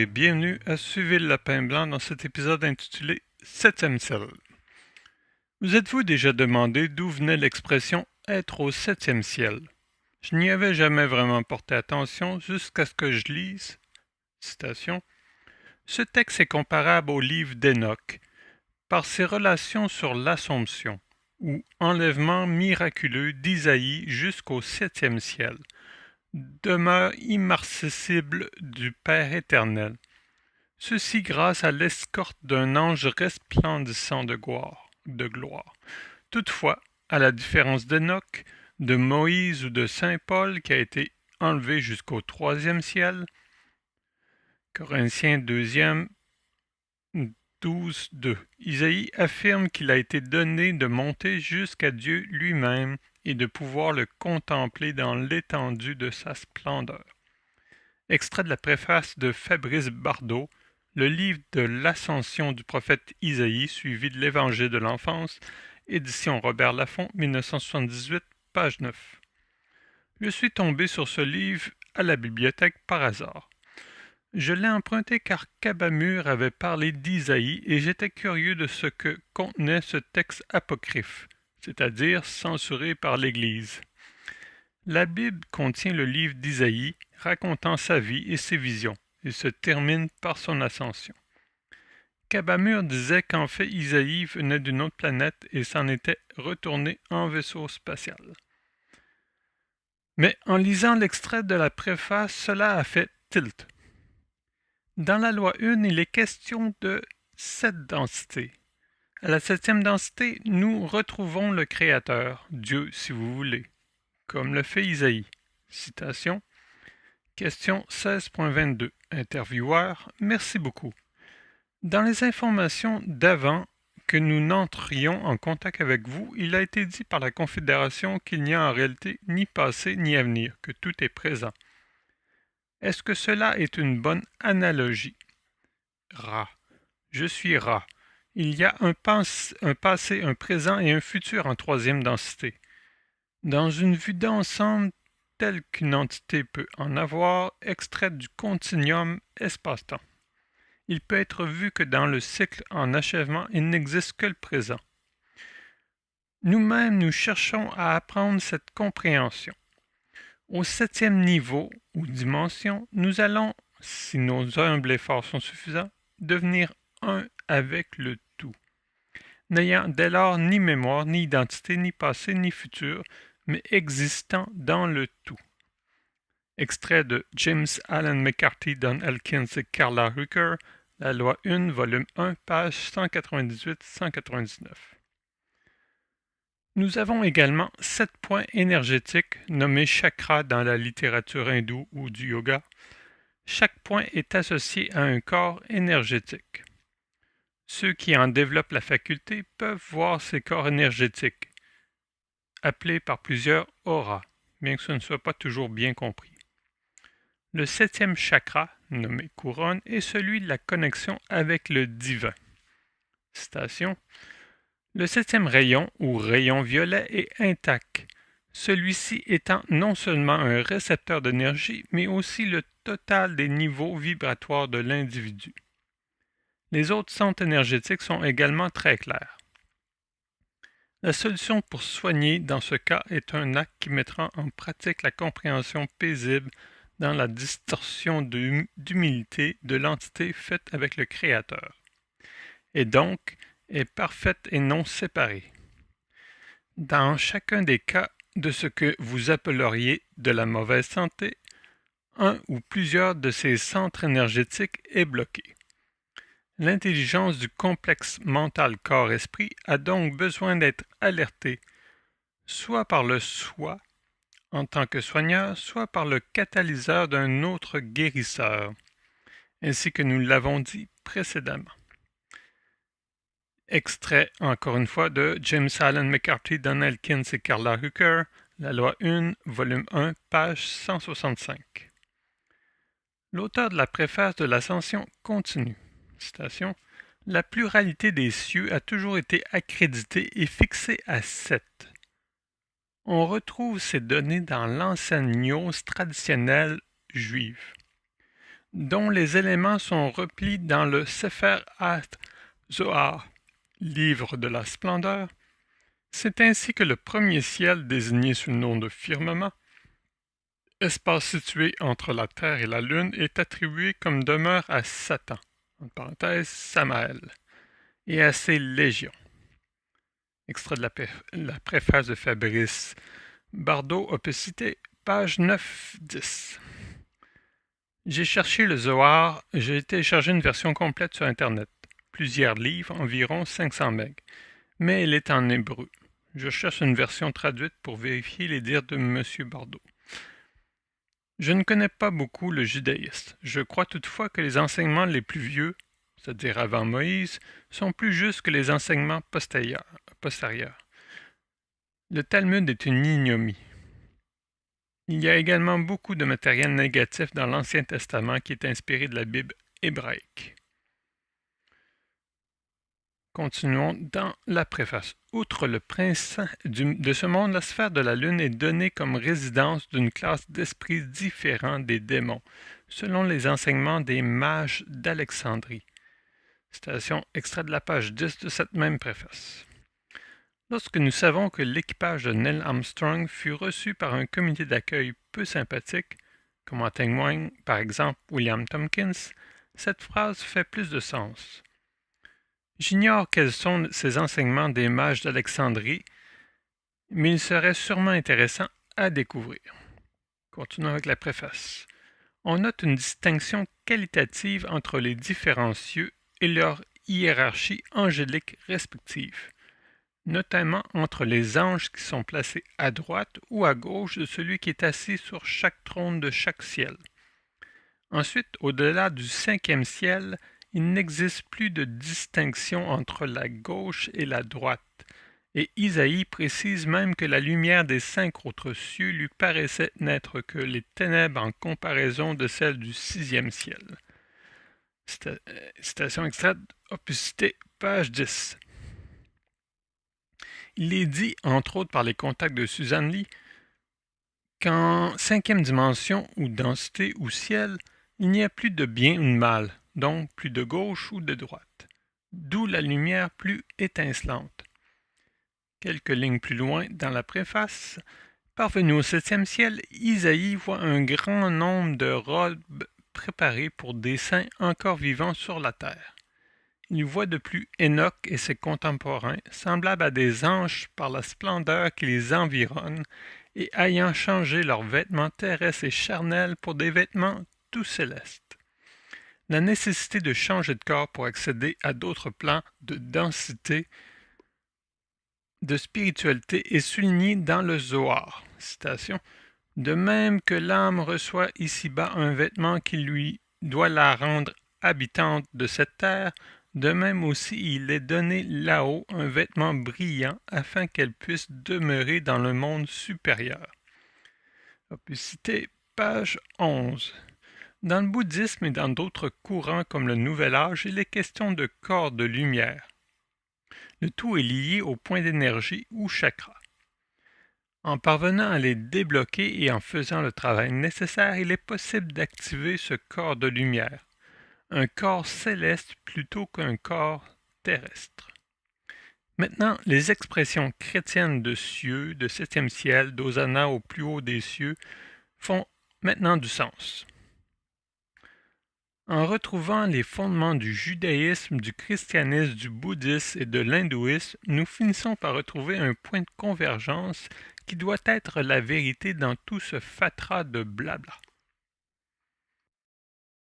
bienvenue à Suivre le lapin blanc dans cet épisode intitulé Septième ciel. Vous êtes-vous déjà demandé d'où venait l'expression être au septième ciel? Je n'y avais jamais vraiment porté attention jusqu'à ce que je lise, citation, ce texte est comparable au livre d'Enoch par ses relations sur l'Assomption ou enlèvement miraculeux d'Isaïe jusqu'au septième ciel, demeure immarcessible du Père éternel. Ceci grâce à l'escorte d'un ange resplendissant de gloire. Toutefois, à la différence d'Enoch, de Moïse ou de saint Paul qui a été enlevé jusqu'au troisième ciel, Corinthiens 2e 12:2, Isaïe affirme qu'il a été donné de monter jusqu'à Dieu lui-même et de pouvoir le contempler dans l'étendue de sa splendeur. Extrait de la préface de Fabrice Bardot, le livre de l'Ascension du prophète Isaïe, suivi de l'Évangile de l'enfance, édition Robert Laffont, 1978, page 9. Je suis tombé sur ce livre à la bibliothèque par hasard. Je l'ai emprunté car Cabamur avait parlé d'Isaïe et j'étais curieux de ce que contenait ce texte apocryphe, c'est-à-dire censuré par l'Église. La Bible contient le livre d'Isaïe racontant sa vie et ses visions, et se termine par son ascension. Cabamur disait qu'en fait Isaïe venait d'une autre planète et s'en était retourné en vaisseau spatial. Mais en lisant l'extrait de la préface, cela a fait tilt. Dans la loi 1, il est question de 7 densités. À la 7e densité, nous retrouvons le Créateur, Dieu si vous voulez, comme le fait Isaïe. Citation. Question 16.22. Intervieweur, merci beaucoup. Dans les informations d'avant que nous n'entrions en contact avec vous, il a été dit par la Confédération qu'il n'y a en réalité ni passé ni avenir, que tout est présent. Est-ce que cela est une bonne analogie? Ra. Je suis Ra. Il y a un passé, un présent et un futur en troisième densité. Dans une vue d'ensemble telle qu'une entité peut en avoir, extraite du continuum espace-temps. Il peut être vu que dans le cycle en achèvement, il n'existe que le présent. Nous-mêmes, nous cherchons à apprendre cette compréhension. Au 7e niveau ou dimension, nous allons, si nos humbles efforts sont suffisants, devenir un avec le tout, n'ayant dès lors ni mémoire, ni identité, ni passé, ni futur, mais existant dans le tout. Extrait de James Allen McCarthy, Don Elkins et Carla Rucker, La loi 1, volume 1, page 198-199. Nous avons également 7 points énergétiques nommés chakras dans la littérature hindoue ou du yoga. Chaque point est associé à un corps énergétique. Ceux qui en développent la faculté peuvent voir ces corps énergétiques, appelés par plusieurs auras, bien que ce ne soit pas toujours bien compris. Le 7e chakra, nommé couronne, est celui de la connexion avec le divin. Citation. Le 7e rayon, ou rayon violet, est intact, celui-ci étant non seulement un récepteur d'énergie, mais aussi le total des niveaux vibratoires de l'individu. Les autres centres énergétiques sont également très clairs. La solution pour soigner dans ce cas est un acte qui mettra en pratique la compréhension paisible dans la distorsion d'humilité de l'entité faite avec le Créateur, et donc est parfaite et non séparée. Dans chacun des cas de ce que vous appelleriez de la mauvaise santé, un ou plusieurs de ces centres énergétiques est bloqué. L'intelligence du complexe mental corps-esprit a donc besoin d'être alertée, soit par le soi en tant que soigneur, soit par le catalyseur d'un autre guérisseur, ainsi que nous l'avons dit précédemment. Extrait, encore une fois, de James Allen McCarthy, Don Elkins et Carla Rucker, La loi 1, volume 1, page 165. L'auteur de la préface de l'Ascension continue. Citation. La pluralité des cieux a toujours été accréditée et fixée à 7. On retrouve ces données dans l'ancienne gnose traditionnelle juive. dont les éléments sont replis dans le Sefer HaZohar, livre de la splendeur. C'est ainsi que le premier ciel, désigné sous le nom de firmament, espace situé entre la terre et la lune, est attribué comme demeure à Satan, en parenthèse Samaël, et à ses légions. Extrait de la préface de Fabrice Bardot, opusité, page 9-10. J'ai cherché le Zohar, j'ai téléchargé une version complète sur Internet. Plusieurs livres, environ 500 MB. Mais elle est en hébreu. Je cherche une version traduite pour vérifier les dires de M. Bardot. Je ne connais pas beaucoup le judaïsme. Je crois toutefois que les enseignements les plus vieux, c'est-à-dire avant Moïse, sont plus justes que les enseignements postérieurs. Le Talmud est une ignomie. Il y a également beaucoup de matériel négatif dans l'Ancien Testament qui est inspiré de la Bible hébraïque. Continuons dans la préface. Outre le prince de ce monde, la sphère de la Lune est donnée comme résidence d'une classe d'esprits différents des démons, selon les enseignements des mages d'Alexandrie. Citation extrait de la page 10 de cette même préface. Lorsque nous savons que l'équipage de Neil Armstrong fut reçu par un comité d'accueil peu sympathique, comme en témoigne par exemple William Tompkins, cette phrase fait plus de sens. J'ignore quels sont ces enseignements des mages d'Alexandrie, mais il serait sûrement intéressant à découvrir. Continuons avec la préface. On note une distinction qualitative entre les différents cieux et leur hiérarchie angélique respective, notamment entre les anges qui sont placés à droite ou à gauche de celui qui est assis sur chaque trône de chaque ciel. Ensuite, au-delà du 5e ciel, il n'existe plus de distinction entre la gauche et la droite, et Isaïe précise même que la lumière des 5 autres cieux lui paraissait n'être que les ténèbres en comparaison de celles du 6e ciel. Citation extraite, opusité, page 10. Il est dit, entre autres par les contacts de Suzanne Lee, qu'en 5e dimension ou densité ou ciel, il n'y a plus de bien ou de mal, donc plus de gauche ou de droite, d'où la lumière plus étincelante. Quelques lignes plus loin dans la préface, parvenu au 7e ciel, Isaïe voit un grand nombre de robes préparées pour des saints encore vivants sur la terre. Il voit de plus Enoch et ses contemporains, semblables à des anges par la splendeur qui les environne, et ayant changé leurs vêtements terrestres et charnels pour des vêtements tout célestes. La nécessité de changer de corps pour accéder à d'autres plans de densité, de spiritualité est soulignée dans le Zohar. Citation. De même que l'âme reçoit ici-bas un vêtement qui lui doit la rendre habitante de cette terre, de même aussi il est donné là-haut un vêtement brillant afin qu'elle puisse demeurer dans le monde supérieur. Opusité, page 11. Dans le bouddhisme et dans d'autres courants comme le Nouvel Âge, il est question de corps de lumière. Le tout est lié au point d'énergie ou chakra. En parvenant à les débloquer et en faisant le travail nécessaire, il est possible d'activer ce corps de lumière, un corps céleste plutôt qu'un corps terrestre. Maintenant, les expressions chrétiennes de cieux, de 7e ciel, d'Hosanna au plus haut des cieux, font maintenant du sens. En retrouvant les fondements du judaïsme, du christianisme, du bouddhisme et de l'hindouisme, nous finissons par retrouver un point de convergence qui doit être la vérité dans tout ce fatras de blabla.